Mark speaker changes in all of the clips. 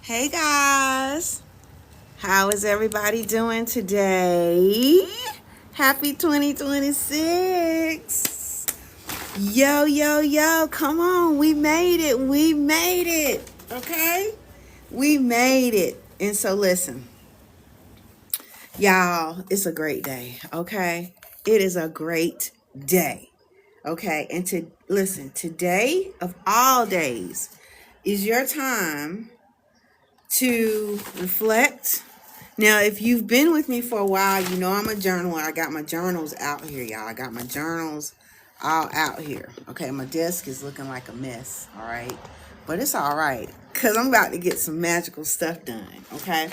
Speaker 1: Hey guys, how is everybody doing today? Happy 2026. Yo, yo, yo, come on. We made it. We made it. Okay? We made it. And so listen, y'all, it's a great day. Okay? It is a great day. Okay? And to listen, today of all days is your time to reflect. Now, if you've been with me for a while, you know I'm a journaler. I got my journals out here, y'all. I got my journals all out here. Okay, my desk is looking like a mess, all right? But it's all right, because I'm about to get some magical stuff done, okay?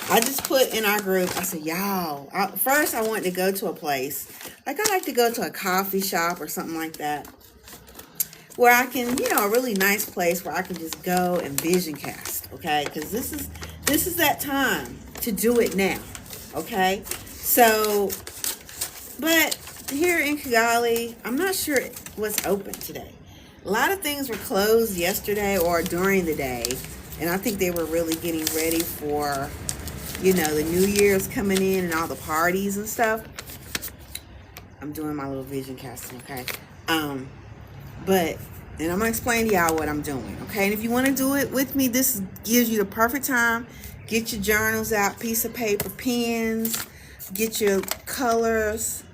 Speaker 1: I just put in our group, I said, y'all, first I wanted to go to a place. Like, I like to go to a coffee shop or something like that, where I can, a really nice place where I can just go and VisionCast, okay? Because this is that time to do it now, okay? So, but here in Kigali, I'm not sure what's open today. A lot of things were closed yesterday or during the day, and I think they were really getting ready for, the New Year's coming in and all the parties and stuff. I'm doing my little vision casting, okay? And I'm going to explain to y'all what I'm doing, okay? And if you want to do it with me, this gives you the perfect time. Get your journals out, piece of paper, pens, get your colors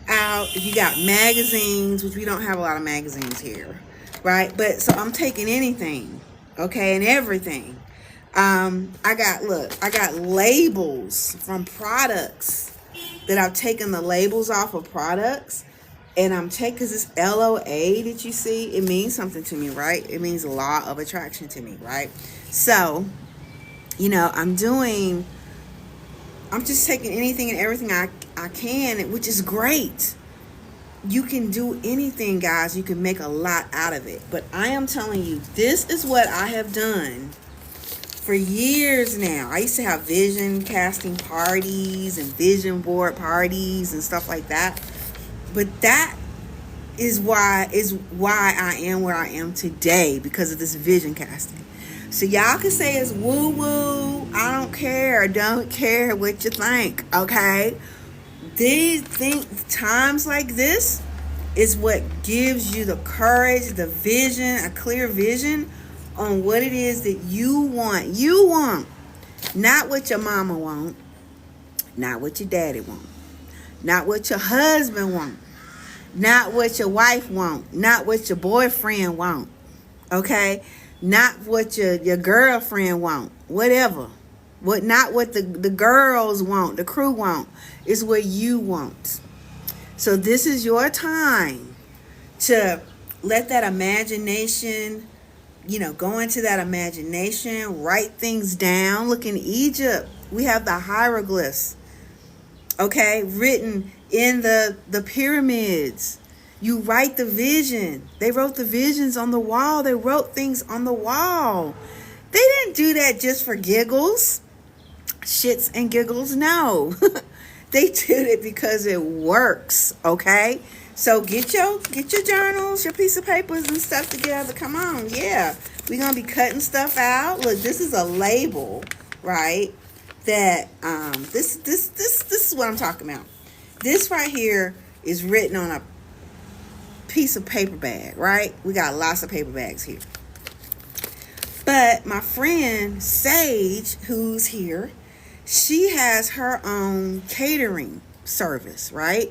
Speaker 1: out. If you got magazines, which we don't have a lot of magazines here, right? But so I'm taking anything, okay, and everything. I got labels from products that I've taken the labels off of products. And I'm taking, because this LOA that you see, it means something to me, right? It means law of attraction to me, right? So, I'm just taking anything and everything I can, which is great. You can do anything, guys. You can make a lot out of it. But I am telling you, this is what I have done for years now. I used to have vision casting parties and vision board parties and stuff like that. But that is why I am where I am today, because of this vision casting. So y'all can say it's woo woo. I don't care. Don't care what you think. Okay. Times like this is what gives you the courage, the vision, a clear vision on what it is that you want. You want, not what your mama want, not what your daddy want, not what your husband want, not what your wife want, not what your boyfriend want, okay? Not what your girlfriend want, whatever. Not what the girls want, the crew want. Is what you want. So this is your time to let that imagination, go into that imagination, write things down. Look, in Egypt, we have the hieroglyphs, okay, written in the pyramids. You write the vision. They wrote the visions on the wall. They wrote things on the wall. They didn't do that just for giggles, shits and giggles. No. They did it because it works, okay? So get your journals, your piece of papers and stuff together. Come on, yeah. We're going to be cutting stuff out. Look, this is a label, right? That this is what I'm talking about. This right here is written on a piece of paper bag, right? We got lots of paper bags here. But my friend Sage, who's here, she has her own catering service, right?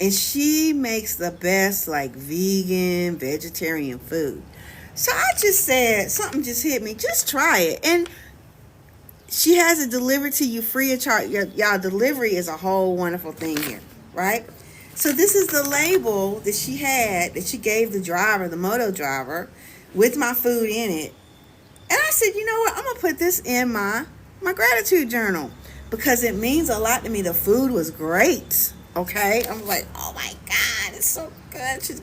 Speaker 1: And she makes the best, like, vegan, vegetarian food. So I just said, something just hit me. Just try it. And she has it delivered to you free of charge. Y'all, delivery is a whole wonderful thing here, right? So this is the label that she had, that she gave the driver, the moto driver, with my food in it. And I said, you know what? I'm going to put this in my gratitude journal, because it means a lot to me. The food was great, okay? I'm like, oh my God, it's so good. She's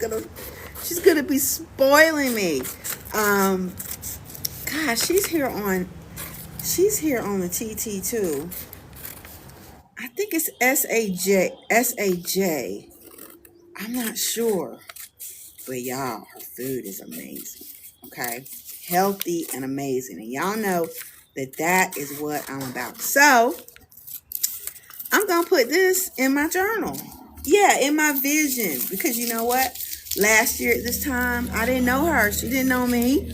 Speaker 1: gonna be spoiling me. Gosh, she's here on the TT too. I think it's SAJ. I'm not sure. But y'all, her food is amazing. Okay? Healthy and amazing. And y'all know that is what I'm about. So I'm going to put this in my journal. Yeah, in my vision. Because you know what? Last year at this time, I didn't know her. She didn't know me.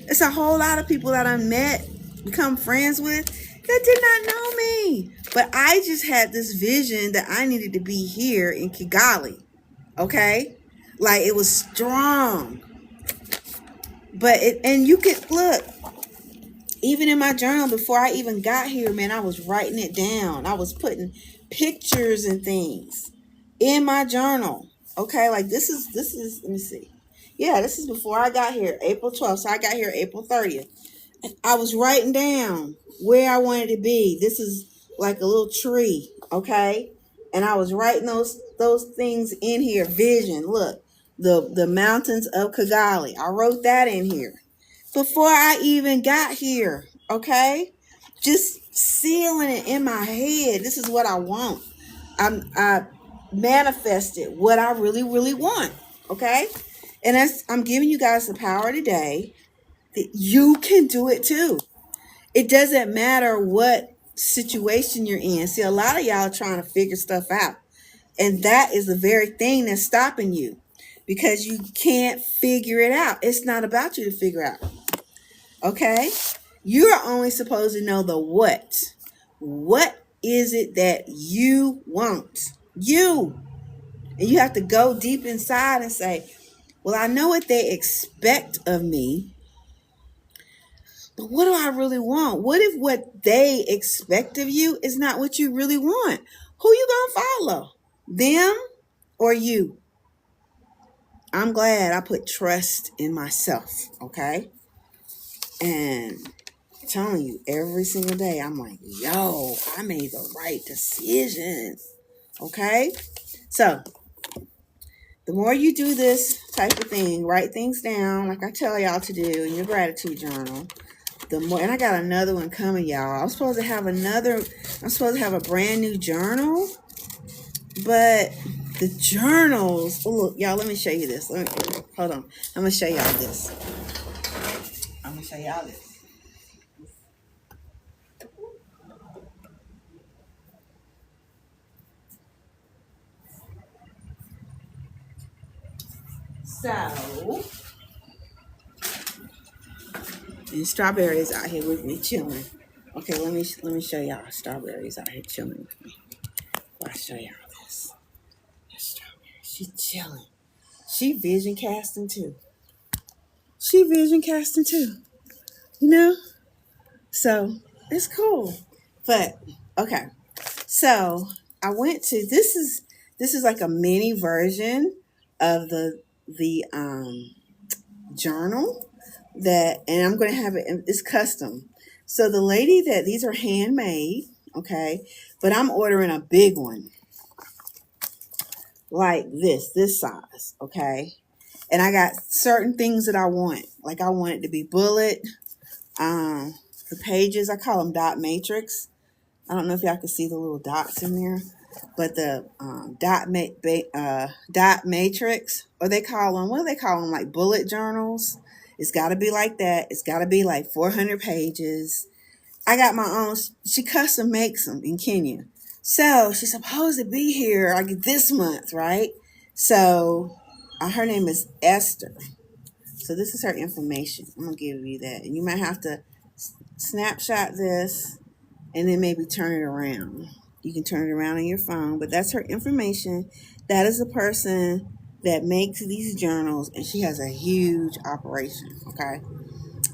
Speaker 1: It's a whole lot of people that I met, become friends with, that did not know me. But I just had this vision that I needed to be here in Kigali. Okay? Like, it was strong. But and you could look, even in my journal, before I even got here, man, I was writing it down. I was putting pictures and things in my journal. Okay, like this is let me see. Yeah, this is before I got here, April 12th. So I got here April 30th. I was writing down where I wanted to be. This is like a little tree, okay? And I was writing those things in here. Vision, look, the mountains of Kigali. I wrote that in here before I even got here, okay? Just sealing it in my head. This is what I want. I manifested what I really, really want, okay? And I'm giving you guys the power today that you can do it too. It doesn't matter what situation you're in. See, a lot of y'all are trying to figure stuff out. And that is the very thing that's stopping you, because you can't figure it out. It's not about you to figure out. Okay? You're only supposed to know the what. What is it that you want? You. And you have to go deep inside and say, well, I know what they expect of me, but what do I really want? What if what they expect of you is not what you really want? Who you gonna follow? Them or you? I'm glad I put trust in myself, okay? And I'm telling you, every single day, I'm like, yo, I made the right decision, okay? So the more you do this type of thing, write things down like I tell y'all to do in your gratitude journal, the more, and I got another one coming, y'all. I'm supposed to have a brand new journal, but the journals, oh look, y'all, let me show you this. Hold on. I'm going to show y'all this. So, and Strawberry's out here with me chilling. Okay, let me show y'all. Strawberry's out here chilling with me. I'll show y'all this. That's Strawberry. She's chilling. She vision casting too. You know? So it's cool. But okay. So I went to this is like a mini version of the journal that, and I'm going to have it's custom. So the lady that these are handmade, okay, but I'm ordering a big one like this size, okay. And I got certain things that I want. Like I want it to be bullet. The pages, I call them dot matrix. I don't know if y'all can see the little dots in there, but the dot matrix, or they call them, what do they call them? Like bullet journals. It's got to be like that. It's got to be like 400 pages. I got my own. She custom makes them in Kenya. So she's supposed to be here like this month, right? So her name is Esther. So this is her information. I'm going to give you that. And you might have to snapshot this and then maybe turn it around. You can turn it around on your phone, but that's her information. That is the person that makes these journals, and she has a huge operation, okay?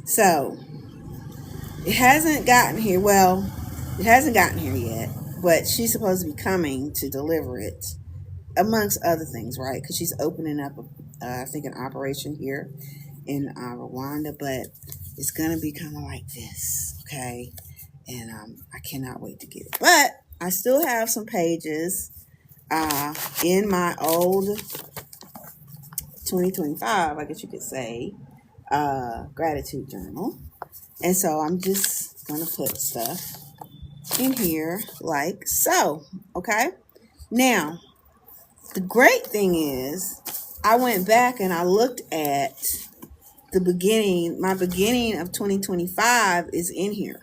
Speaker 1: So it hasn't gotten here. Well, it hasn't gotten here yet, but she's supposed to be coming to deliver it, amongst other things, right? Because she's opening up, I think, an operation here in Rwanda, but it's going to be kind of like this, okay? And I cannot wait to get it. But I still have some pages in my old 2025, I guess you could say, gratitude journal. And so I'm just going to put stuff in here like so, okay? Now, the great thing is I went back and I looked at the beginning. My beginning of 2025 is in here.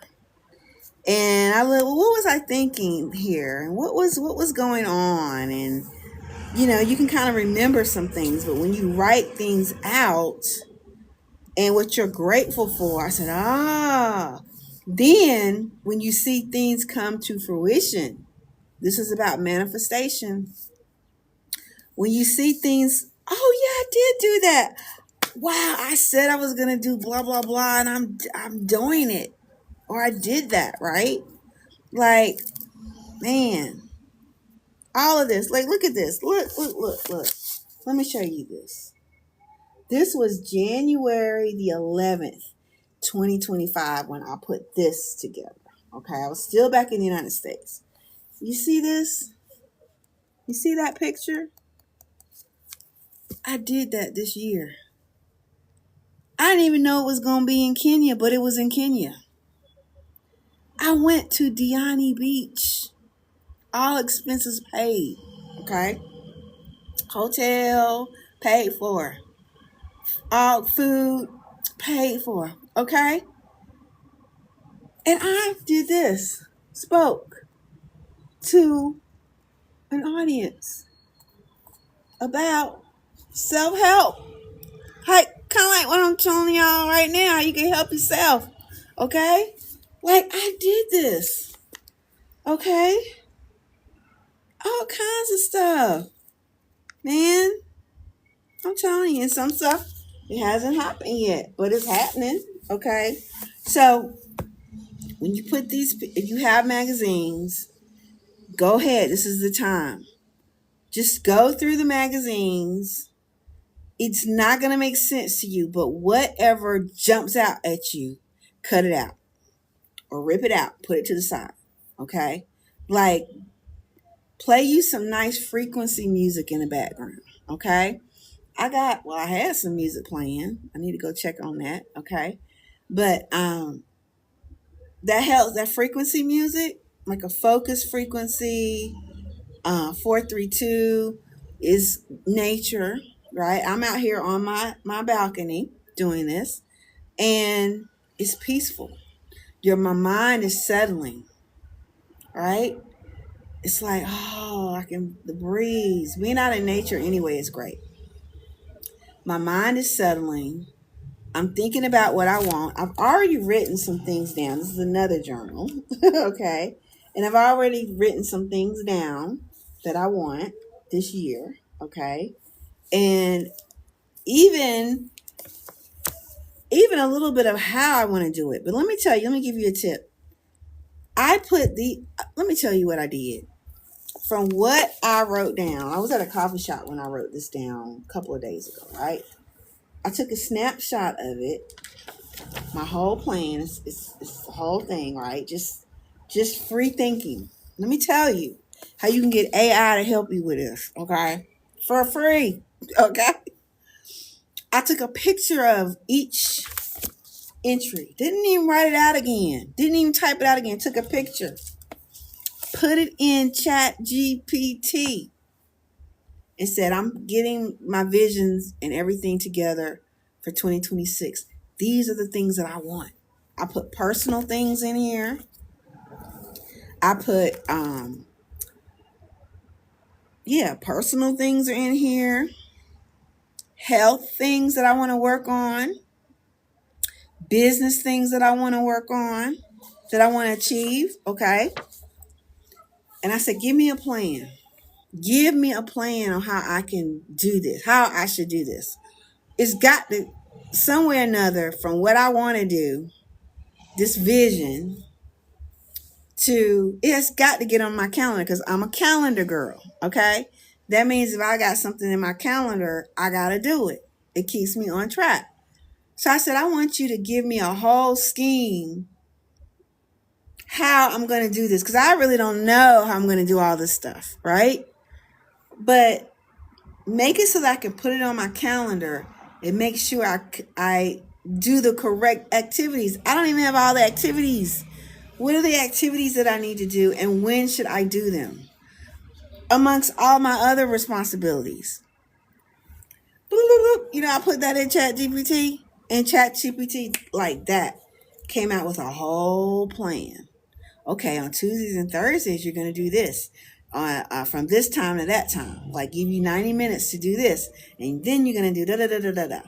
Speaker 1: And I look, well, what was I thinking here? And what was going on? And you can kind of remember some things, but when you write things out and what you're grateful for, I said, then when you see things come to fruition, this is about manifestation. When you see things, oh yeah, I did do that. Wow, I said I was gonna do blah blah blah, and I'm doing it, or I did that, right? Like, man, all of this. Like, look at this. Look. Let me show you this. This was January the 11th, 2025, when I put this together. Okay, I was still back in the United States. You see this? You see that picture? I did that this year. I didn't even know it was going to be in Kenya, but it was in Kenya. I went to Diani Beach. All expenses paid. Okay? Hotel paid for. All food paid for. Okay? And I did this. Spoke to an audience about self-help. Like, kind of like what I'm telling y'all right now. You can help yourself. Okay? Like, I did this. Okay? All kinds of stuff. Man, I'm telling you, some stuff, it hasn't happened yet, but it's happening. Okay? So, when you put these, if you have magazines, go ahead. This is the time. Just go through the magazines. It's not going to make sense to you, but whatever jumps out at you, cut it out or rip it out, put it to the side. Okay? Like, play you some nice frequency music in the background. Okay? I had some music playing. I need to go check on that. Okay? But that helps, that frequency music, like a focus frequency, 432 is nature, right? I'm out here on my balcony doing this, and it's peaceful. My mind is settling, right? It's like, the breeze. Being out in nature anyway is great. My mind is settling. I'm thinking about what I want. I've already written some things down. This is another journal, okay? And I've already written some things down that I want this year, okay? And even a little bit of how I want to do it. But let me give you a tip. Let me tell you what I did. From what I wrote down, I was at a coffee shop when I wrote this down a couple of days ago, right? I took a snapshot of it. My whole plan is the whole thing, right? Just free thinking. Let me tell you how you can get AI to help you with this, okay? For free, okay? I took a picture of each entry. Didn't even write it out again. Didn't even type it out again. Took a picture. Put it in Chat GPT. And said, I'm getting my visions and everything together for 2026. These are the things that I want. I put personal things in here. I put, personal things are in here. Health things that I want to work on. Business things that I want to work on, that I want to achieve, okay? And I said, give me a plan. Give me a plan on how I can do this, how I should do this. It's got to, somewhere or another, from what I want to do, this vision, it's got to get on my calendar because I'm a calendar girl, okay? That means if I got something in my calendar, I got to do it. It keeps me on track. So I said, I want you to give me a whole scheme how I'm going to do this, because I really don't know how I'm going to do all this stuff, right? But make it so that I can put it on my calendar and make sure I do the correct activities. I don't even have all the activities. What are the activities that I need to do, and when should I do them? Amongst all my other responsibilities. I put that in Chat GPT, and Chat GPT, like that, came out with a whole plan. okay, on Tuesdays and Thursdays, you're going to do this from this time to that time. Like, give you 90 minutes to do this. And then you're going to do da da da da da da.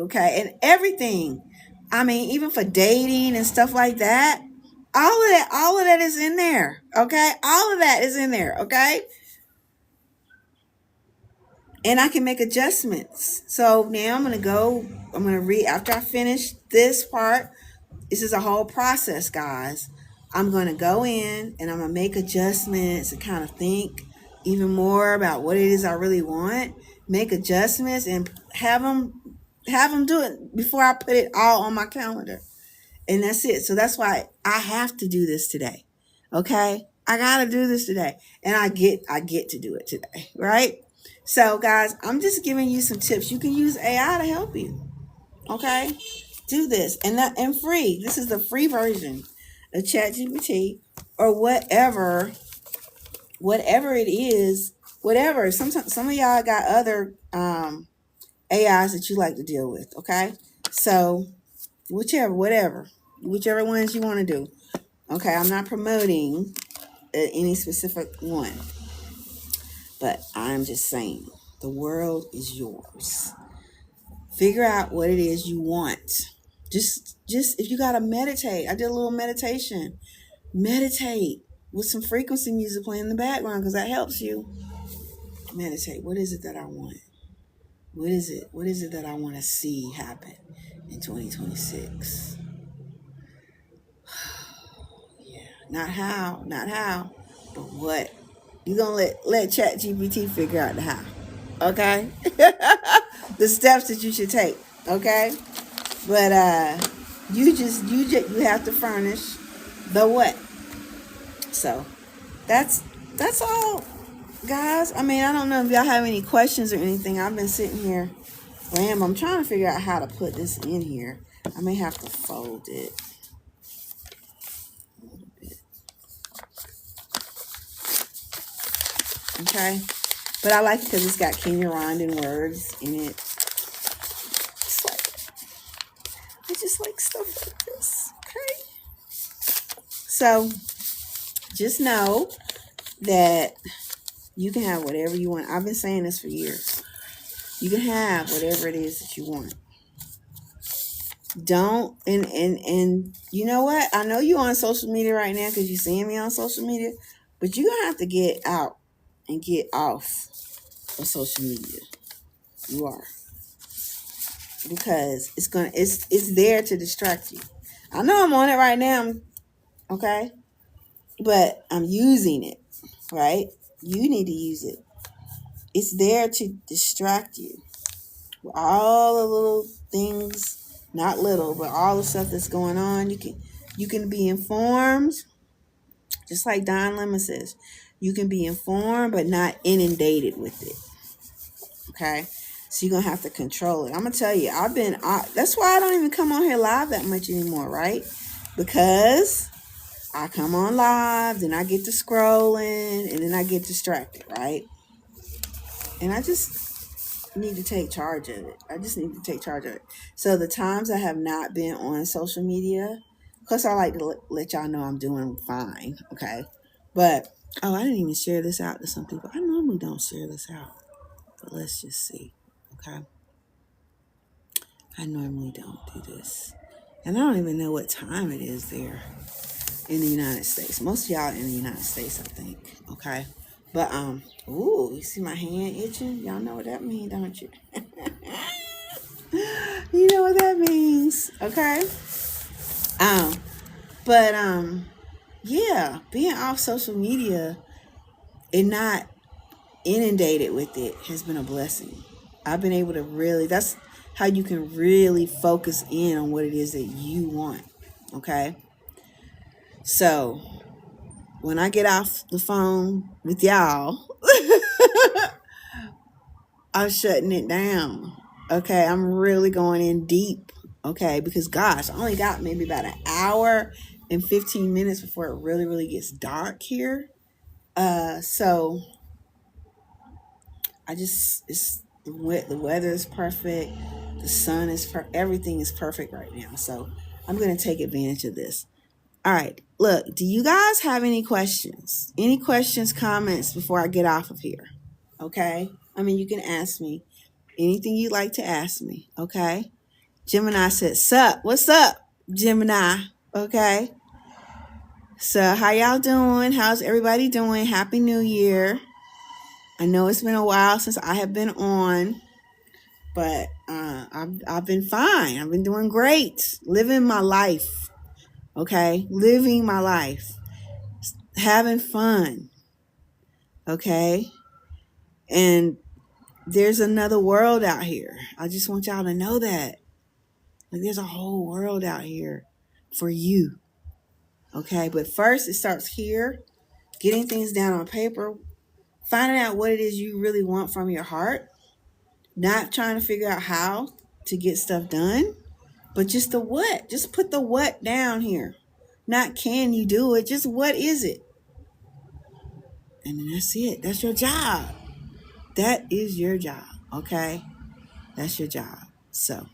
Speaker 1: Okay. And everything. I mean, even for dating and stuff like that, all of that is in there. Okay. All of that is in there. Okay. And I can make adjustments. So now I'm going to read after I finish this part. This is a whole process, guys. I'm going to go in and I'm going to make adjustments and kind of think even more about what it is I really want, make adjustments and have them do it before I put it all on my calendar. And that's it. So that's why I have to do this today. Okay? I got to do this today. And I get to do it today, right? So guys, I'm just giving you some tips. You can use AI to help you. Okay? Do this and free. This is the free version of ChatGPT or whatever it is. Whatever. Sometimes some of y'all got other AIs that you like to deal with. Okay, so whichever ones you want to do. Okay, I'm not promoting any specific one, but I'm just saying the world is yours. Figure out what it is you want. Just if you gotta meditate, I did a little meditation. Meditate with some frequency music playing in the background because that helps you. Meditate. What is it that I want? What is it? What is it that I want to see happen in 2026? Yeah, not how, but what. You're gonna let ChatGPT figure out the how. Okay? The steps that you should take. Okay? But you have to furnish the what. So that's all, guys. I mean, I don't know if y'all have any questions or anything. I've been sitting here. I'm trying to figure out how to put this in here. I may have to fold it a little bit. Okay? But I like it because it's got Kenya Rondon words in it. I just like stuff like this. Okay? So just know that you can have whatever you want. I've been saying this for years. You can have whatever it is that you want. Don't and you know what? I know you're on social media right now because you're seeing me on social media, but you're gonna have to get out and get off of social media. You are. Because it's there to distract you. I know I'm on it right now, okay? But I'm using it, right? You need to use it. It's there to distract you. All the little things, not little, but all the stuff that's going on, you can be informed, just like Don Lemon says. You can be informed, but not inundated with it. Okay? So you're going to have to control it. I'm going to tell you, that's why I don't even come on here live that much anymore, right? Because I come on live, then I get to scrolling, and then I get distracted, right? And I just need to take charge of it. So the times I have not been on social media, of course I like to let y'all know I'm doing fine, okay? But, I didn't even share this out to some people. I normally don't share this out, but let's just see, okay? I normally don't do this. And I don't even know what time it is there in the United States. Most of y'all in the United States, I think, okay? But, you see my hand itching? Y'all know what that means, don't you? You know what that means, okay? Yeah, being off social media and not inundated with it has been a blessing. I've been able to that's how you can really focus in on what it is that you want, okay? So, when I get off the phone with y'all, I'm shutting it down. Okay, I'm really going in deep. Okay, because gosh, I only got maybe about an hour and 15 minutes before it really, really gets dark here. So the weather is perfect. The sun is everything is perfect right now. So I'm going to take advantage of this. All right. Look, do you guys have any questions? Any questions, comments before I get off of here? Okay. I mean, you can ask me anything you'd like to ask me. Okay. Gemini said, sup? What's up, Gemini? Okay. So, how y'all doing? How's everybody doing? Happy New Year. I know it's been a while since I have been on, but I've been fine. I've been doing great. Living my life. Okay. Living my life. Having fun. Okay. And there's another world out here. I just want y'all to know that. Like, there's a whole world out here for you. Okay. But first, it starts here. Getting things down on paper. Finding out what it is you really want from your heart. Not trying to figure out how to get stuff done. But just the what. Just put the what down here. Not can you do it. Just what is it? And then that's it. That's your job. That is your job. Okay? That's your job. So,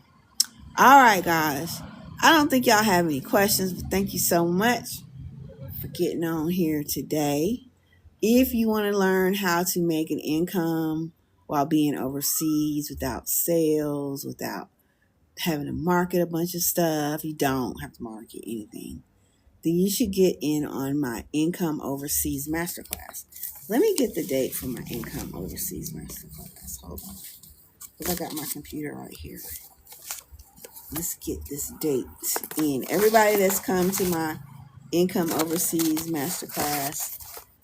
Speaker 1: all right, guys. I don't think y'all have any questions, but thank you so much for getting on here today. If you want to learn how to make an income while being overseas without sales, without having to market a bunch of stuff, you don't have to market anything, then you should get in on my Income Overseas Masterclass. Let me get the date for my Income Overseas Masterclass. Hold on. Because I got my computer right here. Let's get this date in. Everybody that's come to my Income Overseas Masterclass,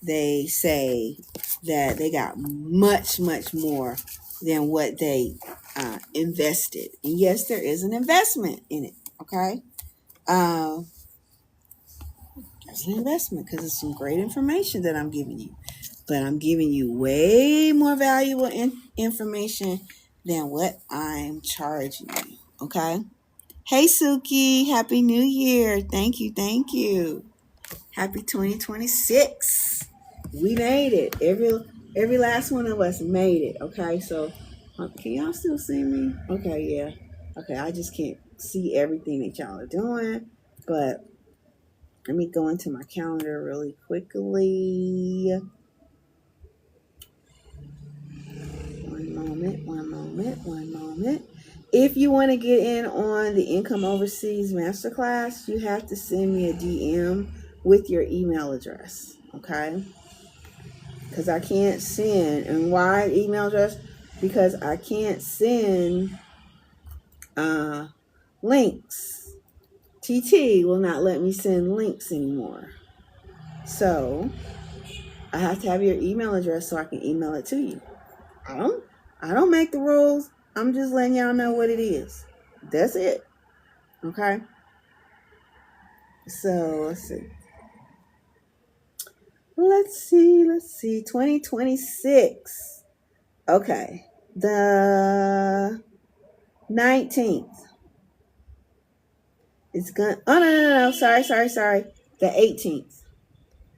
Speaker 1: they say that they got much, much more than what they invested. And yes, there is an investment in it, okay? There's an investment because it's some great information that I'm giving you. But I'm giving you way more valuable information than what I'm charging you, okay? Hey, Suki, Happy New Year. Thank you, thank you. Happy 2026. We made it. Every last one of us made it, okay? So, can y'all still see me? Okay, yeah. Okay, I just can't see everything that y'all are doing, but let me go into my calendar really quickly. One moment. If you want to get in on the Income Overseas Masterclass, you have to send me a DM with your email address, okay? Because I can't send. And why email address? Because I can't send links. TT will not let me send links anymore. So I have to have your email address so I can email it to you. I don't make the rules. I'm just letting y'all know what it is. That's it. Okay? So, let's see. 2026. Okay. The 19th. It's gonna, oh, no. Sorry. The 18th.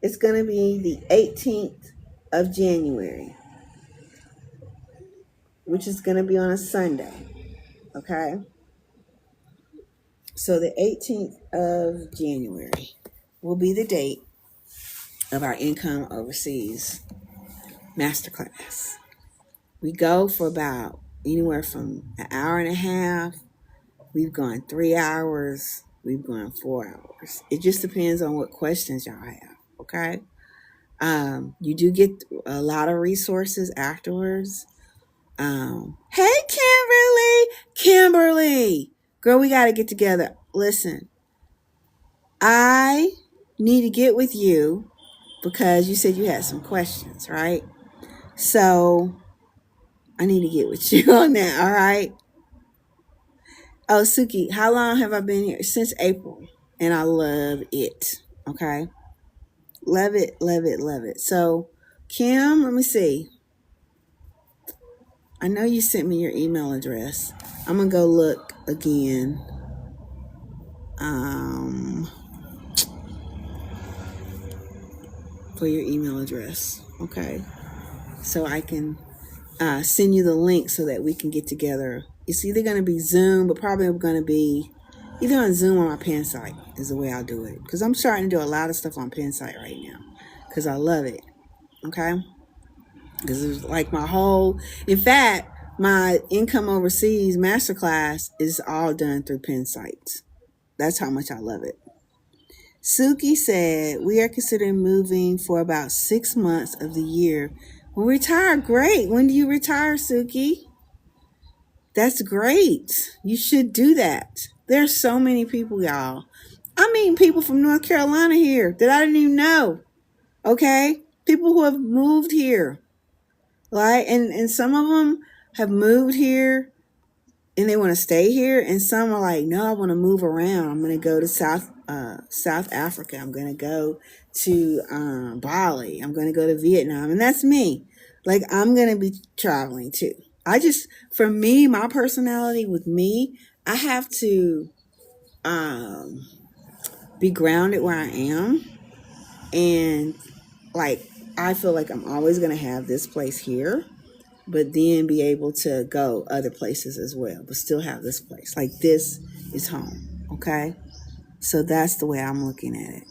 Speaker 1: It's going to be the 18th of January, which is going to be on a Sunday. Okay? So the 18th of January will be the date of our Income Overseas Masterclass. We go for about anywhere from an hour and a half. We've gone 3 hours. We've gone 4 hours. It just depends on what questions y'all have, okay? You do get a lot of resources afterwards. Hey, Kimberly. Girl, we got to get together. Listen, I need to get with you because you said you had some questions, right? So I need to get with you on that, all right? Oh, Suki, how long have I been here? Since April, and I love it, okay? Love it. So, Kim, let me see. I know you sent me your email address. I'm going to go look again. For your email address, okay? So I can send you the link so that we can get together. It's either going to be Zoom, but probably going to be Either on Zoom or my pen site is the way I'll do it. Because I'm starting to do a lot of stuff on pen site right now. Because I love it. Okay? Because it's like in fact, my Income Overseas Masterclass is all done through pen sites. That's how much I love it. Suki said, we are considering moving for about 6 months of the year. We'll retire. Great. When do you retire, Suki? That's great. You should do that. There's so many people, y'all. I mean, people from North Carolina here that I didn't even know. Okay? People who have moved here. Right? And some of them have moved here and they want to stay here, and some are like, no, I want to move around. I'm going to go to South Africa. I'm going to go to Bali. I'm going to go to Vietnam. And that's me. Like, I'm going to be traveling too. For me, my personality with me, I have to be grounded where I am. And like, I feel like I'm always going to have this place here, but then be able to go other places as well, but still have this place. Like, this is home, okay? So that's the way I'm looking at it.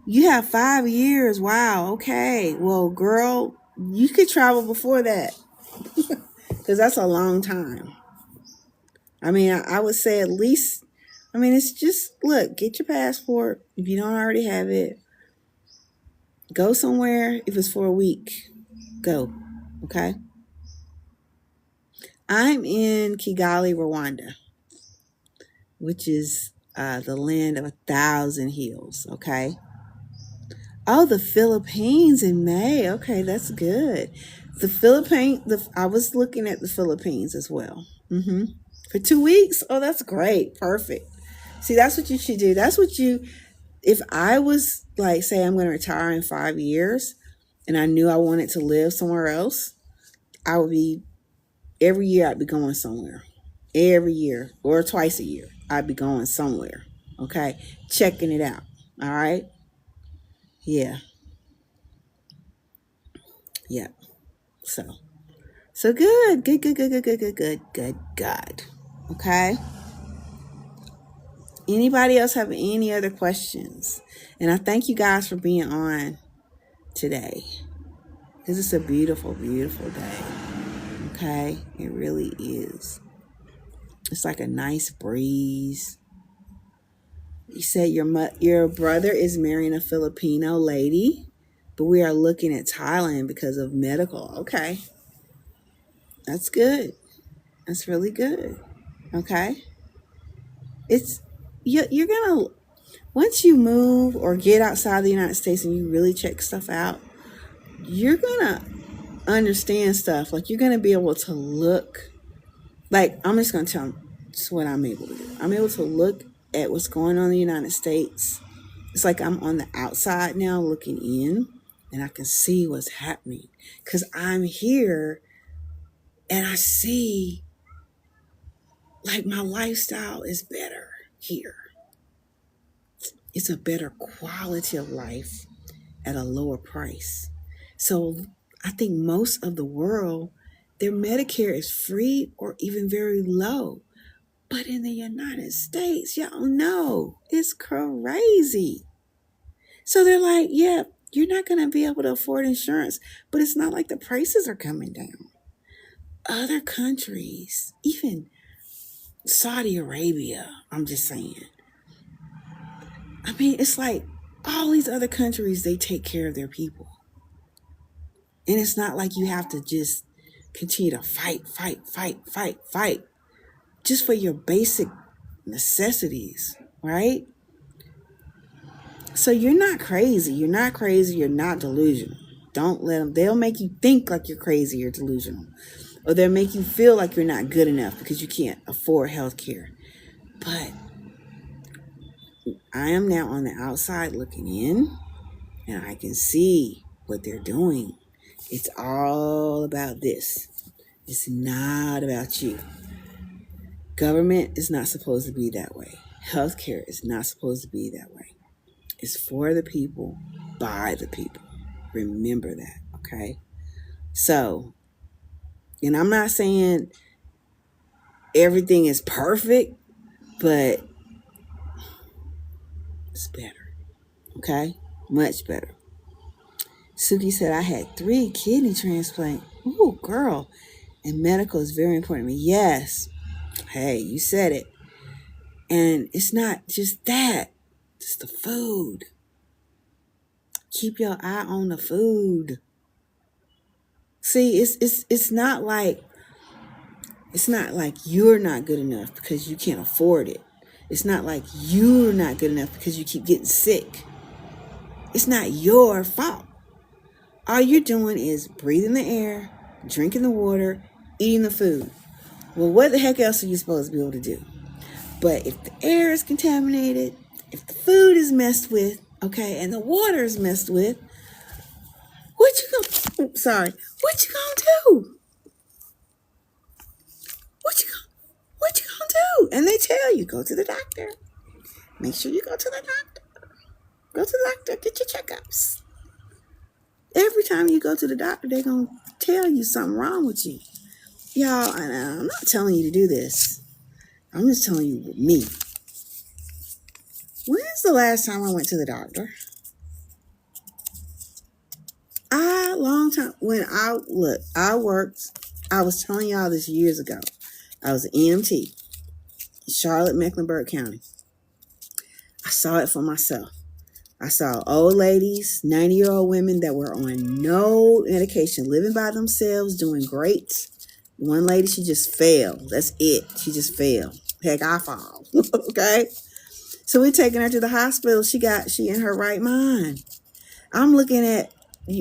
Speaker 1: You have 5 years. Wow, okay. Well, girl, you could travel before that because that's a long time. I mean, I would say at least, it's just, look, get your passport. If you don't already have it, go somewhere. If it's for a week, go, okay? I'm in Kigali, Rwanda, which is the land of 1,000 hills, okay? Oh, the Philippines in May. Okay, that's good. I was looking at the Philippines as well. For 2 weeks? Oh, that's great. Perfect. See, that's what you should do. If I was like, say I'm going to retire in 5 years and I knew I wanted to live somewhere else, every year I'd be going somewhere. Every year or twice a year, I'd be going somewhere. Okay. Checking it out. All right. Yeah. Yeah. So good. Good. Okay. Anybody else have any other questions? And I thank you guys for being on today. This is a beautiful, beautiful day. Okay. It really is. It's like a nice breeze. You said your brother is marrying a Filipino lady, but we are looking at Thailand because of medical. Okay. That's good. That's really good. Okay. You're going to, once you move or get outside the United States and you really check stuff out, you're going to understand stuff. Like, you're going to be able to look, like, I'm just going to tell you what I'm able to do. I'm able to look at what's going on in the United States. It's like I'm on the outside now looking in, and I can see what's happening because I'm here and I see like my lifestyle is better here. It's a better quality of life at a lower price. So I think most of the world, their Medicare is free or even very low. But in the United States, y'all know, it's crazy. So they're like, yeah, you're not going to be able to afford insurance, but it's not like the prices are coming down. Other countries, even Saudi Arabia, I'm just saying. It's like all these other countries, they take care of their people. And it's not like you have to just continue to fight just for your basic necessities, right? So you're not crazy. You're not crazy. You're not delusional. Don't let them. They'll make you think like you're crazy or delusional. Or they'll make you feel like you're not good enough because you can't afford health care. But I am now on the outside looking in, and I can see what they're doing. It's all about this. It's not about you. Government is not supposed to be that way. Healthcare is not supposed to be that way. It's for the people, by the people. Remember that, okay? So, and I'm not saying everything is perfect, but it's better. Okay? Much better. Suki said, I had 3 kidney transplants. Ooh, girl. And medical is very important to me. Yes. Hey, you said it. And it's not just that. It's the food. Keep your eye on the food. See, it's not like you're not good enough because you can't afford it. It's not like you're not good enough because you keep getting sick. It's not your fault. All you're doing is breathing the air, drinking the water, eating the food. Well, what the heck else are you supposed to be able to do? But if the air is contaminated, if the food is messed with, okay, and the water is messed with, what you gonna do? What you gonna do? And they tell you, go to the doctor. Make sure you go to the doctor. Go to the doctor, get your checkups. Every time you go to the doctor, they're gonna tell you something wrong with you. Y'all, I'm not telling you to do this. I'm just telling you me. When's the last time I went to the doctor? Long time. When I worked, I was telling y'all this years ago. I was an EMT in Charlotte, Mecklenburg County. I saw it for myself. I saw old ladies, 90-year-old women that were on no medication, living by themselves, doing great. One lady, she just fell. That's it. She just fell. Heck, I fall. Okay? So we're taking her to the hospital. She in her right mind. I'm looking at,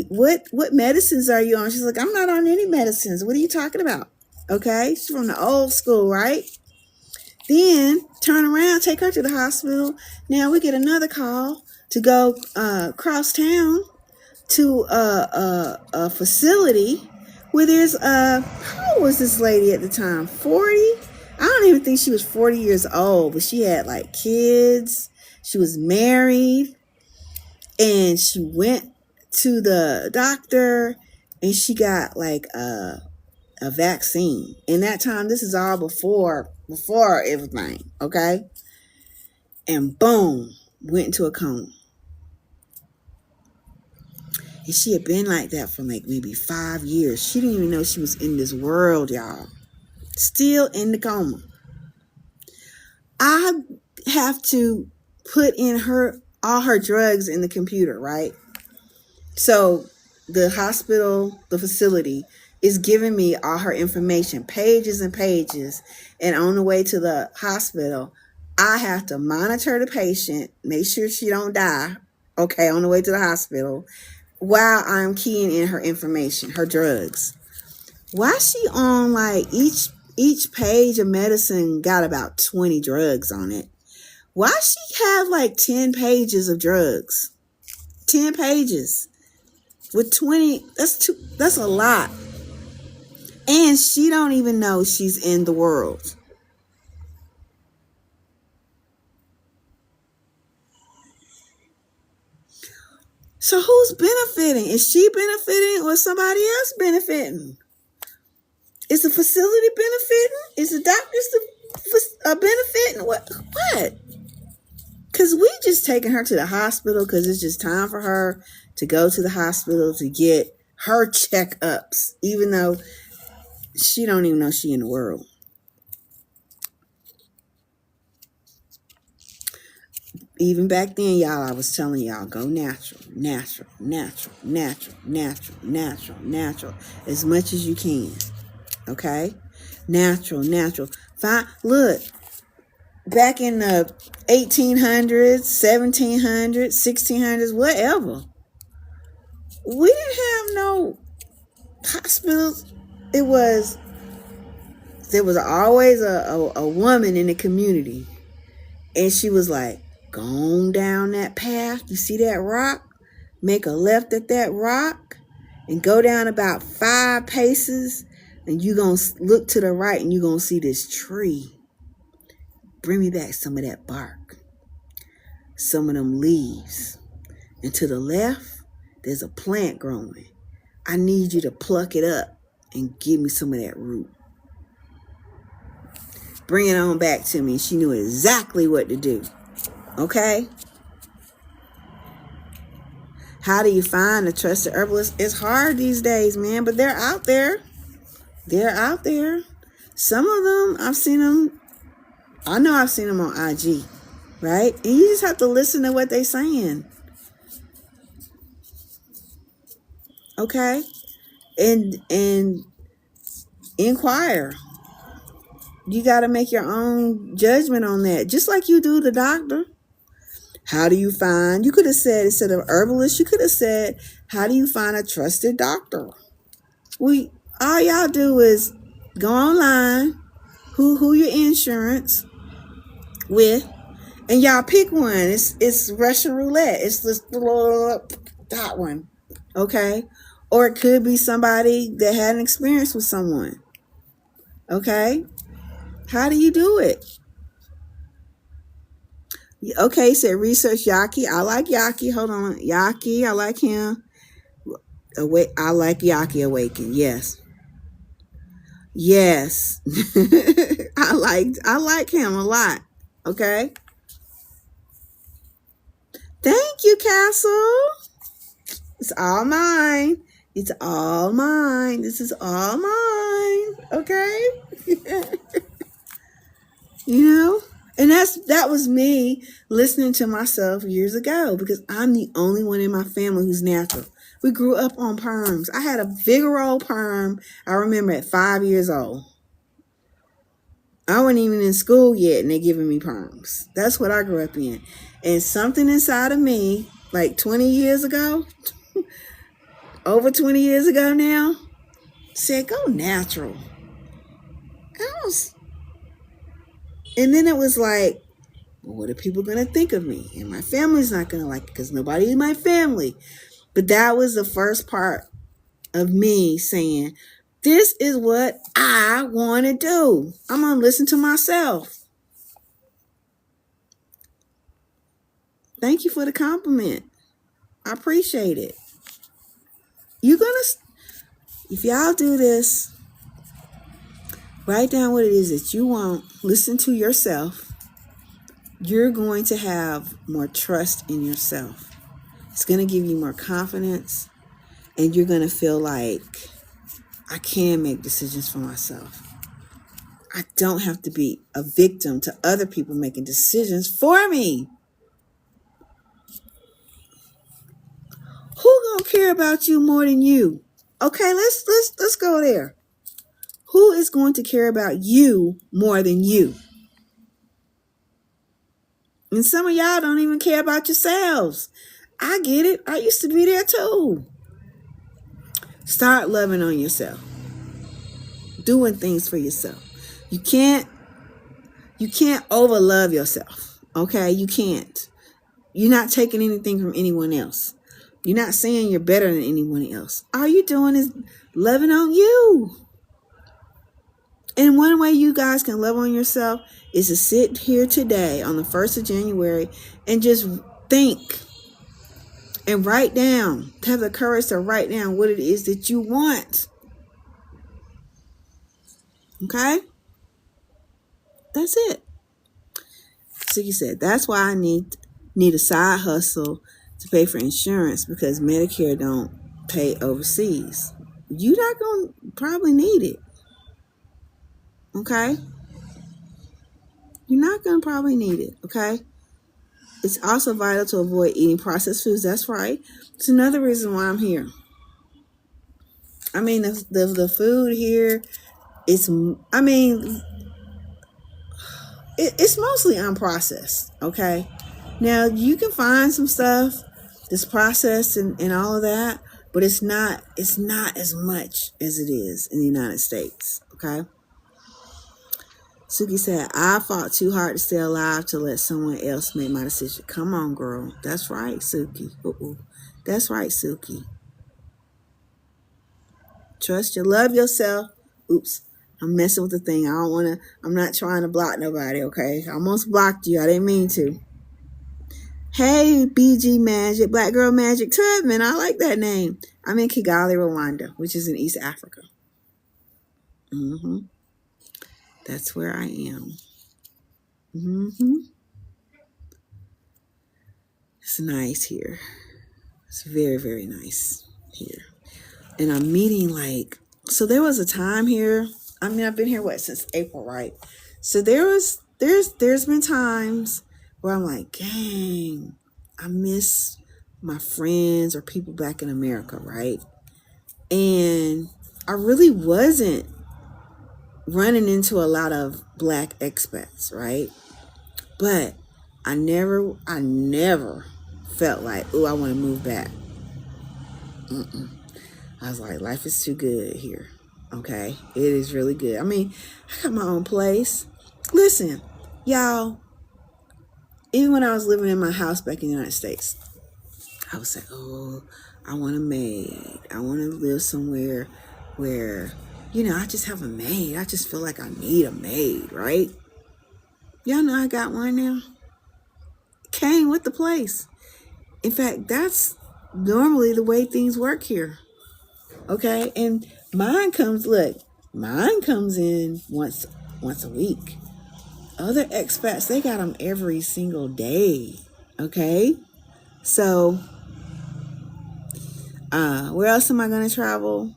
Speaker 1: what medicines are you on? She's like, I'm not on any medicines. What are you talking about? Okay? She's from the old school, right? Then turn around, take her to the hospital. Now we get another call to go cross town to a facility where there's how old was this lady at the time? 40? I don't even think she was 40 years old, but she had like kids. She was married, and she went to the doctor, and she got like a vaccine. In that time, this is all before everything, okay? And boom, went into a coma. And she had been like that for like maybe 5 years. She didn't even know she was in this world, y'all. Still in the coma. I have to put in all her drugs in the computer, right? So the hospital, the facility, is giving me all her information, pages and pages. And on the way to the hospital, I have to monitor the patient, make sure she don't die, okay, on the way to the hospital, while I'm keying in her information, her drugs. Why she on like each page of medicine got about 20 drugs on it? Why she have like 10 pages of drugs? 10 pages with 20, that's a lot. And she don't even know she's in the world. So who's benefiting? Is she benefiting or somebody else benefiting? Is the facility benefiting? Is the doctors benefiting? What? Because we just taking her to the hospital because it's just time for her to go to the hospital to get her checkups, even though she don't even know she in the world. Even back then, y'all, I was telling y'all, go natural, natural, natural, natural, natural, natural, natural, as much as you can. Okay? Natural, natural. Fine. Look, back in the 1800s, 1700s, 1600s, whatever, we didn't have no hospitals. There was always a woman in the community, and she was like, go on down that path. You see that rock? Make a left at that rock and go down about 5 paces, and you're going to look to the right and you're going to see this tree. Bring me back some of that bark, some of them leaves. And to the left, there's a plant growing. I need you to pluck it up and give me some of that root. bring it on back to me. She knew exactly what to do. Okay? How do you find a trusted herbalist? It's hard these days, man, but they're out there. They're out there. Some of them, I've seen them. I know I've seen them on IG, right? And you just have to listen to what they're saying. Okay? And inquire. You got to make your own judgment on that, just like you do the doctor. How do you find, you could have said, instead of herbalist, you could have said, how do you find a trusted doctor? All y'all do is go online, who your insurance with, and y'all pick one. It's Russian roulette. It's this that one. Okay? Or it could be somebody that had an experience with someone. Okay? How do you do it? Okay, said research Yaki. I like Yaki. Hold on. Yaki, I like him. I like Yaki Awaken. Yes. Yes. I like him a lot. Okay. Thank you, Castle. It's all mine. It's all mine. This is all mine. Okay. You know? And that was me listening to myself years ago, because I'm the only one in my family who's natural. We grew up on perms. I had a big old perm, I remember, at 5 years old. I wasn't even in school yet, and they're giving me perms. That's what I grew up in. And something inside of me, like 20 years ago, over 20 years ago now, said, go natural. And then it was like, well, what are people going to think of me? And my family's not going to like it because nobody in my family. But that was the first part of me saying, this is what I want to do. I'm going to listen to myself. Thank you for the compliment. I appreciate it. If y'all do this, write down what it is that you want. Listen to yourself. You're going to have more trust in yourself. It's going to give you more confidence. And you're going to feel like, I can make decisions for myself. I don't have to be a victim to other people making decisions for me. Who going to care about you more than you? Okay, let's go there. Who is going to care about you more than you? And some of y'all don't even care about yourselves. I get it. I used to be there too. Start loving on yourself. Doing things for yourself. You can't overlove yourself. Okay? You can't. You're not taking anything from anyone else. You're not saying you're better than anyone else. All you're doing is loving on you. And one way you guys can love on yourself is to sit here today on the 1st of January and just think and write down. Have the courage to write down what it is that you want. Okay? That's it. So you said, that's why I need a side hustle to pay for insurance, because Medicare don't pay overseas. You're not going to probably need it. Okay? You're not going to probably need it. Okay? It's also vital to avoid eating processed foods. That's right. It's another reason why I'm here. I mean, the food here, it's mostly unprocessed. Okay? Now, you can find some stuff that's processed and all of that, but it's not as much as it is in the United States. Okay? Suki said, I fought too hard to stay alive to let someone else make my decision. Come on, girl. That's right, Suki. That's right, Suki. Trust you. Love yourself. Oops. I'm messing with the thing. I'm not trying to block nobody, okay? I almost blocked you. I didn't mean to. Hey, BG Magic, Black Girl Magic Tubman. I like that name. I'm in Kigali, Rwanda, which is in East Africa. That's where I am. Mm-hmm. It's nice here. It's very, very nice here. And I'm meeting so there was a time here. I mean, I've been here since April, right? So there's been times where I'm like, dang, I miss my friends or people back in America, right? And I really wasn't running into a lot of Black expats, right? But I never felt like, oh, I want to move back. I was like, life is too good here. Okay, it is really good. I mean, I got my own place. Listen, y'all, even when I was living in my house back in the United States, I would say, oh, I want a maid. I want to live somewhere where, I just have a maid. I just feel like I need a maid, right? Y'all know I got one now. Came with the place. In fact, that's normally the way things work here. Okay, and mine comes in once a week. Other expats, they got them every single day. Okay, so where else am I going to travel?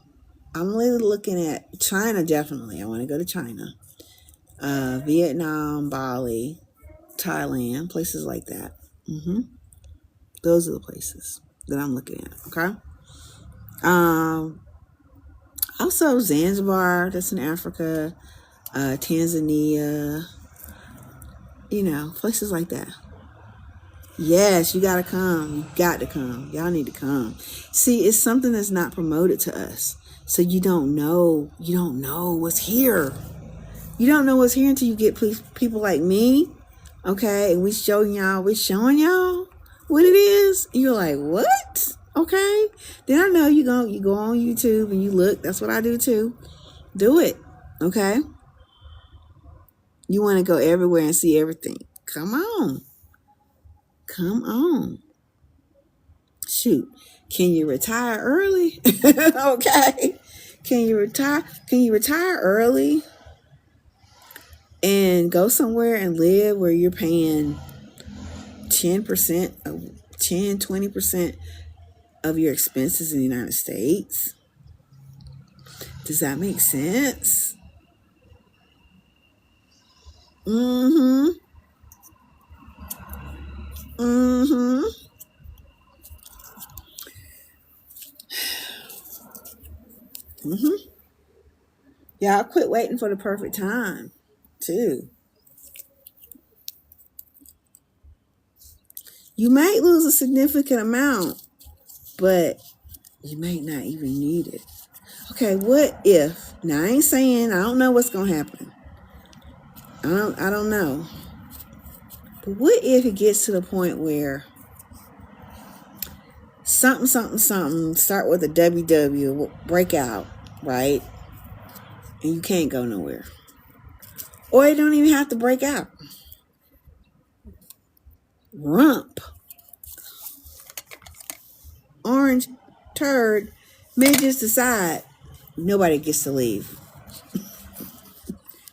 Speaker 1: I'm really looking at China. Definitely, I want to go to China, Vietnam, Bali, Thailand, places like that. Those are the places that I'm looking at. Okay. Also Zanzibar, that's in Africa, Tanzania, places like that. Yes, you gotta come. You got to come. Y'all need to come. See, it's something that's not promoted to us. So you don't know what's here. You don't know what's here until you get people like me. Okay, and we're showing y'all what it is. And you're like, what? Okay. Then I know you go on YouTube and you look. That's what I do too. Do it. Okay. You want to go everywhere and see everything. Come on. Shoot. Can you retire early? Okay. Can you retire early and go somewhere and live where you're paying 20% of your expenses in the United States? Does that make sense? Y'all quit waiting for the perfect time, too. You might lose a significant amount, but you might not even need it. Okay, what if? Now, I ain't saying I don't know what's gonna happen. I don't know. But what if it gets to the point where something, start with a WW, break out, right? And you can't go nowhere. Or you don't even have to break out. Rump. Orange turd may just decide nobody gets to leave.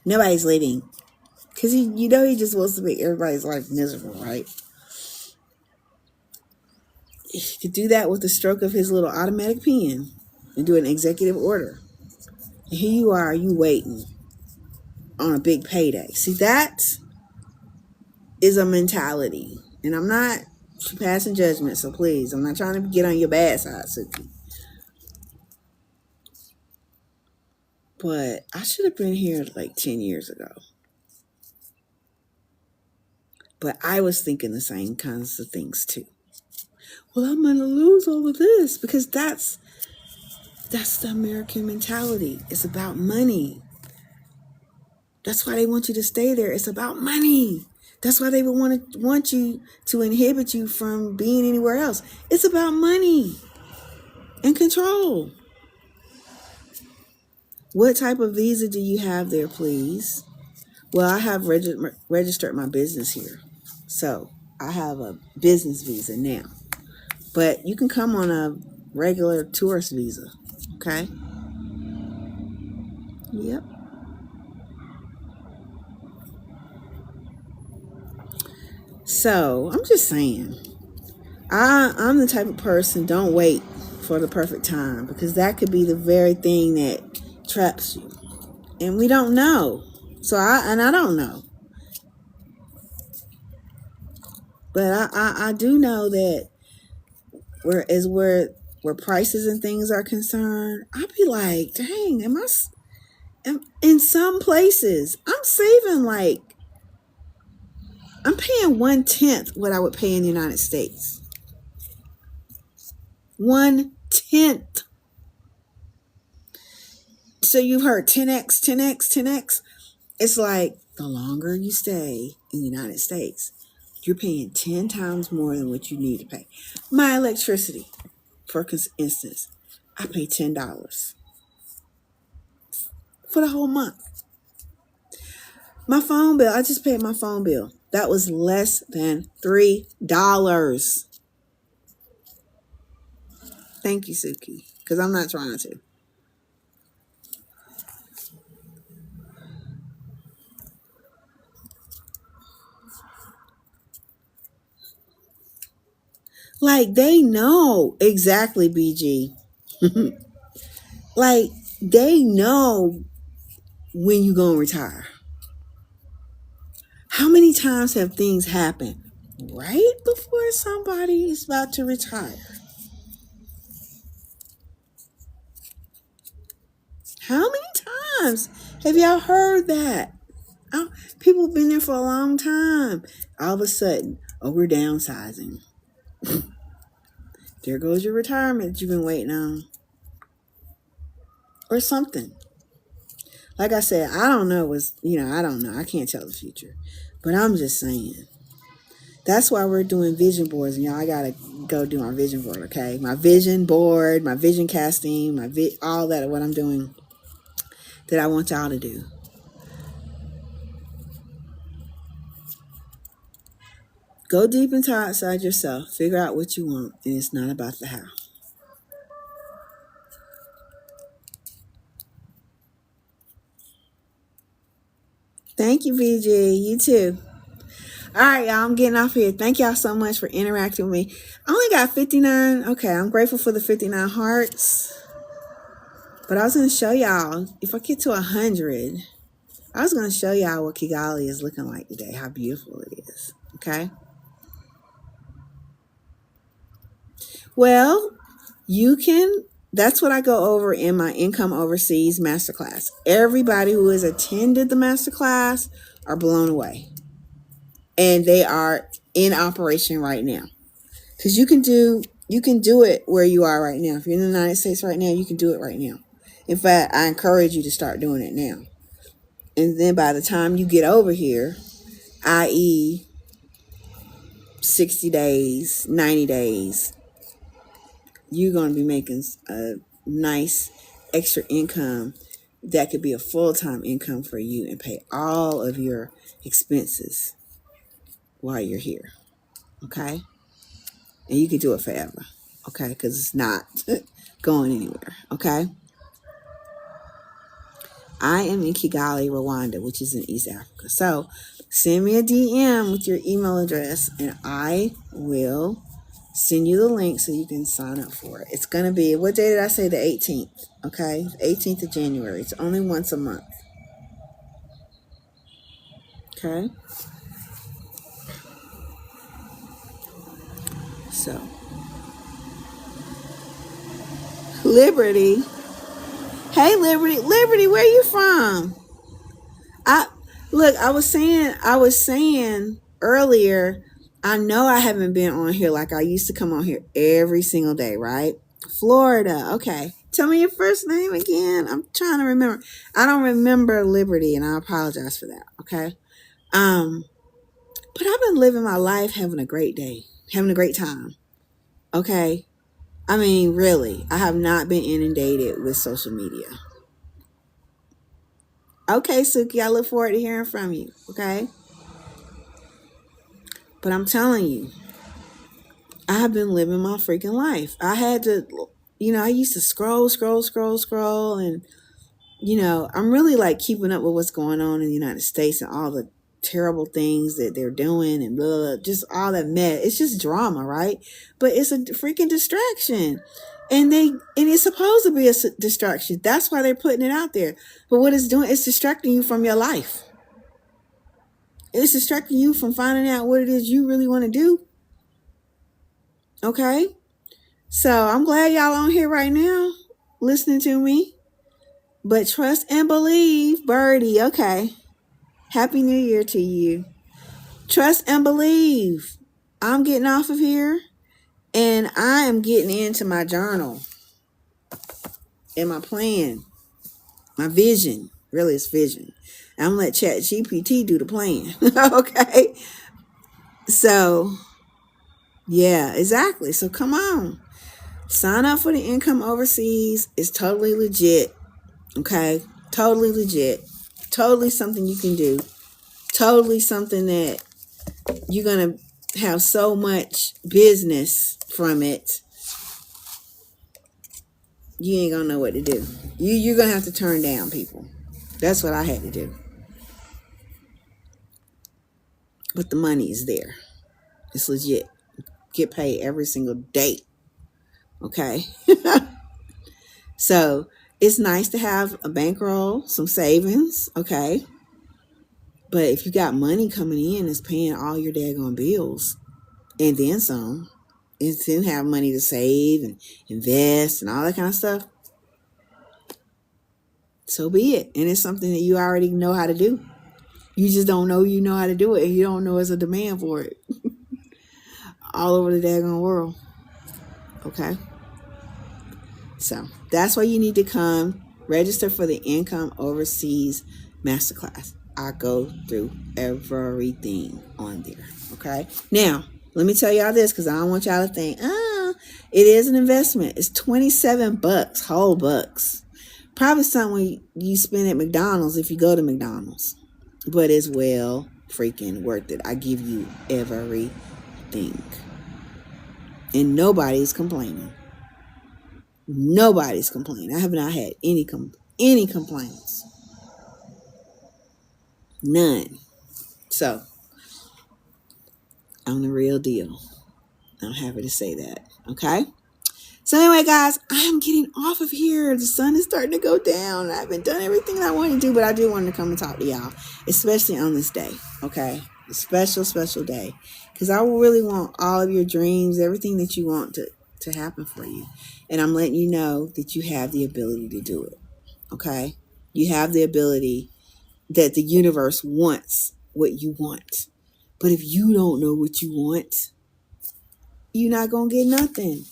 Speaker 1: Nobody's leaving. Because he just wants to make everybody's life miserable, right? He could do that with the stroke of his little automatic pen and do an executive order. And here you are, you waiting on a big payday. See, that is a mentality. And I'm not passing judgment, so please, I'm not trying to get on your bad side, Suki. But I should have been here like 10 years ago. But I was thinking the same kinds of things too. Well, I'm going to lose all of this because that's the American mentality. It's about money. That's why they want you to stay there. It's about money. That's why they would want you to inhibit you from being anywhere else. It's about money and control. What type of visa do you have there, please? Well, I have registered my business here. So I have a business visa now. But you can come on a regular tourist visa. Okay? Yep. So I'm just saying, I'm the type of person, don't wait for the perfect time, because that could be the very thing that traps you. And we don't know. So I don't know. But I do know that where prices and things are concerned, I'd be like, dang, in some places, I'm paying 1/10 what I would pay in the United States. 1/10. So you've heard 10x, 10x, 10x. It's like the longer you stay in the United States, you're paying 10 times more than what you need to pay. My electricity, for instance, I pay $10 for the whole month. My phone bill, I just paid my phone bill. That was less than $3. Thank you, Suki, because I'm not trying to. Like, they know exactly, BG. Like, they know when you gonna retire. How many times have things happened right before somebody is about to retire? How many times have y'all heard that? People have been there for a long time. All of a sudden, oh, we're downsizing. There goes your retirement that you've been waiting on. Or something. Like I said, I don't know I don't know. I can't tell the future. But I'm just saying. That's why we're doing vision boards. And y'all, I got to go do my vision board, okay? My vision board, my vision casting, all that, what I'm doing that I want y'all to do. Go deep inside yourself. Figure out what you want. And it's not about the how. Thank you, VG. You too. All right, y'all. I'm getting off here. Thank y'all so much for interacting with me. I only got 59. Okay, I'm grateful for the 59 hearts. But I was going to show y'all, if I get to 100, I was going to show y'all what Kigali is looking like today, how beautiful it is. Okay? Well, that's what I go over in my Income Overseas Masterclass. Everybody who has attended the Masterclass are blown away. And they are in operation right now. Because you can do it where you are right now. If you're in the United States right now, you can do it right now. In fact, I encourage you to start doing it now. And then by the time you get over here, i.e. 60 days, 90 days, you're going to be making a nice extra income that could be a full-time income for you and pay all of your expenses while you're here. Okay? And you can do it forever. Okay? Because it's not going anywhere. Okay? I am in Kigali, Rwanda, which is in East Africa. So send me a DM with your email address and I will send you the link so you can sign up for it. It's going to be, what day did I say? The 18th. Okay? 18th of January. It's only once a month. Okay? So, Liberty. Hey, Liberty, where you from? I was saying earlier, I know I haven't been on here like I used to come on here every single day, right? Florida. Okay. Tell me your first name again. I'm trying to remember. I don't remember Liberty, and I apologize for that. Okay. But I've been living my life having a great day, having a great time. Okay. I mean, really, I have not been inundated with social media. Okay, Suki, I look forward to hearing from you. Okay. But I'm telling you, I have been living my freaking life. I had to, I used to scroll, and, I'm really like keeping up with what's going on in the United States and all the terrible things that they're doing and blah, blah, blah, just all that mess. It's just drama, right? But it's a freaking distraction. And it's supposed to be a distraction. That's why they're putting it out there. But what it's doing, it's distracting you from your life. It's distracting you from finding out what it is you really want to do. Okay? So I'm glad y'all on here right now listening to me. But trust and believe, Birdie. Okay. Happy New Year to you. Trust and believe. I'm getting off of here and I am getting into my journal and my plan, my vision. Really, it's vision. I'm going to let ChatGPT do the plan. Okay. So, yeah, exactly. So come on. Sign up for the income overseas. It's totally legit. Okay. Totally legit. Totally something you can do. Totally something that you're going to have so much business from it. You ain't going to know what to do. You're going to have to turn down people. That's what I had to do. But the money is there. It's legit. Get paid every single day. Okay. So it's nice to have a bankroll, some savings. Okay. But if you got money coming in, it's paying all your daggone bills and then some. And then have money to save and invest and all that kind of stuff. So be it. And it's something that you already know how to do. You just don't know you know how to do it. And you don't know there's a demand for it. All over the daggone world. Okay. So that's why you need to come register for the Income Overseas Masterclass. I go through everything on there. Okay. Now, let me tell y'all this because I don't want y'all to think, it is an investment. It's $27, whole bucks. Probably something you spend at McDonald's if you go to McDonald's. But it's well freaking worth it. I give you everything. And nobody's complaining. Nobody's complaining. I have not had any complaints. None. So, I'm the real deal. I'm happy to say that. Okay? So anyway, guys, I'm getting off of here. The sun is starting to go down. I haven't done everything I want to do, but I do want to come and talk to y'all, especially on this day. Okay? A special, special day. Because I really want all of your dreams, everything that you want to happen for you. And I'm letting you know that you have the ability to do it. Okay? You have the ability that the universe wants what you want. But if you don't know what you want, you're not going to get nothing.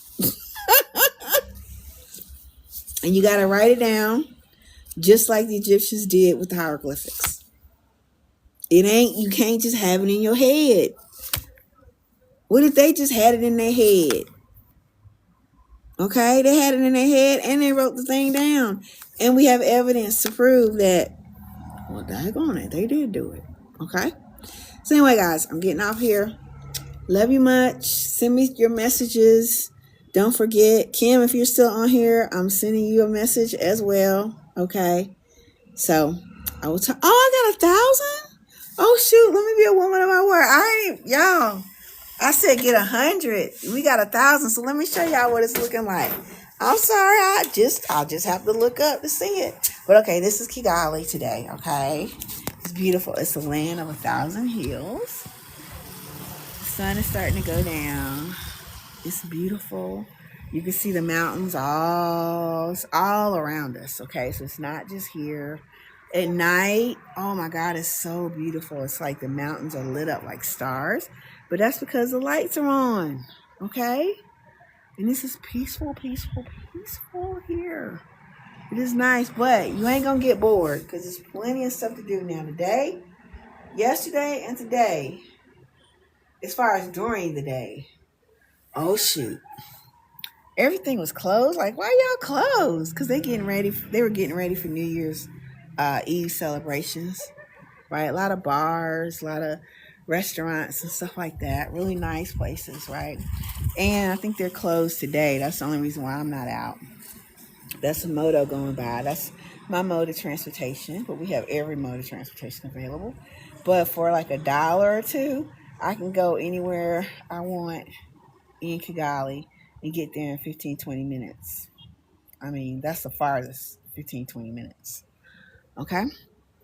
Speaker 1: And you got to write it down just like the Egyptians did with the hieroglyphics. You can't just have it in your head. What if they just had it in their head? Okay, they had it in their head and they wrote the thing down. And we have evidence to prove that, well, daggone it, they did do it. Okay? So anyway, guys, I'm getting off here. Love you much. Send me your messages. Don't forget, Kim, if you're still on here, I'm sending you a message as well. Okay? So, I will talk. Oh, I got 1,000? Oh, shoot. Let me be a woman of my word. Y'all. I said get 100. We got 1,000. So let me show y'all what it's looking like. I'm sorry. I'll just have to look up to see it. But okay, this is Kigali today. Okay, it's beautiful. It's the land of 1,000 hills. The sun is starting to go down. It's beautiful. You can see the mountains all around us. Okay, so it's not just here. At night, oh my God, it's so beautiful. It's like the mountains are lit up like stars. But that's because the lights are on, okay? And this is peaceful, peaceful, peaceful here. It is nice, but you ain't going to get bored because there's plenty of stuff to do now today, yesterday, and today. As far as during the day. Oh, shoot. Everything was closed. Like, why y'all closed? Because they were getting ready for New Year's Eve celebrations, right? A lot of bars, a lot of restaurants and stuff like that. Really nice places, right? And I think they're closed today. That's the only reason why I'm not out. That's a moto going by. That's my mode of transportation. But we have every mode of transportation available. But for like $1 or $2, I can go anywhere I want in Kigali and get there in 15-20 minutes. I mean, that's the farthest, 15-20 minutes. Okay?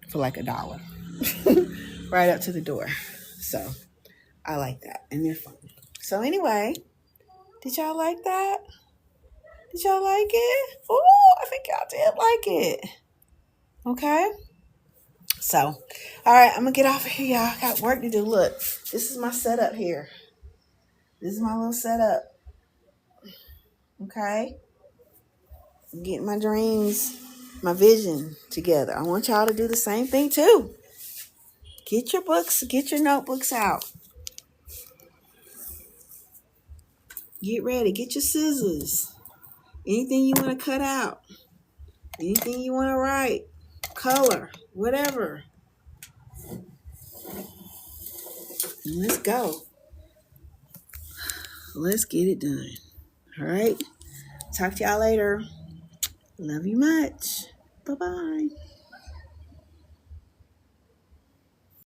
Speaker 1: For like $1. Right up to the door. So I like that. And they're fun. So anyway, did y'all like that? Did y'all like it? Oh, I think y'all did like it. Okay? So, all right, I'm going to get off of here, y'all. I got work to do. Look, this is my setup here. This is my little setup. Okay? I'm getting my dreams, my vision together. I want y'all to do the same thing too. Get your books, get your notebooks out. Get ready. Get your scissors. Anything you want to cut out. Anything you want to write. Color. Whatever. And let's go. Let's get it done. All right. Talk to y'all later. Love you much. Bye-bye.